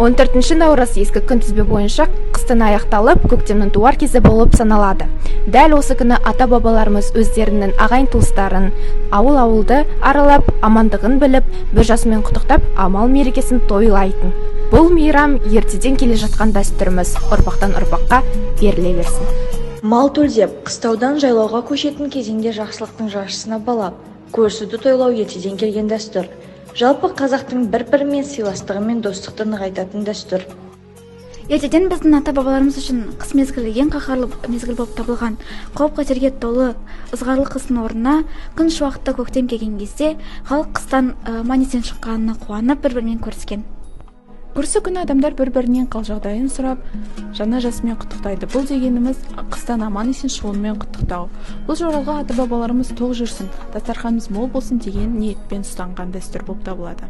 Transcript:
14 наурыз ескі күнтізбе бойынша қыстың аяқталып, көктемнің туар кезі болып саналады. Дәл осы күні ата-бабаларымыз өздерінің ағайын туыстарын, ауыл-ауылды аралап, амандығын біліп, бір жасымен құттықтап, амал мерекесін тойлайтын. Бұл мейрам ертеден келе жатқан дәстүріміз ұрпақтан ұрпаққа беріле берсін. Мал төлдеп, қыстаудан жайлауға көшетін кезеңде жақсылықтың жаршысына балап, көрісуді тойлау ертеден келген дәстүр. Жалпы қазақтың бір-бірімен сыйластығы мен достықты нығайтатын дәстүр. Ертеден біздің ата-бабаларымыз үшін қыс мезгілі ең қаһарлы мезгіл болып табылған. Қауіп-қатерге толы ызғарлы қыстың орнына күн шуақты көктем келген кезде халық қыстан аман-есен шыққанына қуанып бір-бірімен көріскен. Көрісі күні адамдар бір-бірінен қал-жағдайын сұрап, жаңа жасымен құттықтайды. Бұл дегеніміз қыстан аман-есен шығуымен құттықтау. Бұл жоралға ата-бабаларымыз тоқ жүрсін, дастарханымыз мол болсын деген ниетпен ұстанған дәстүр болып табылады.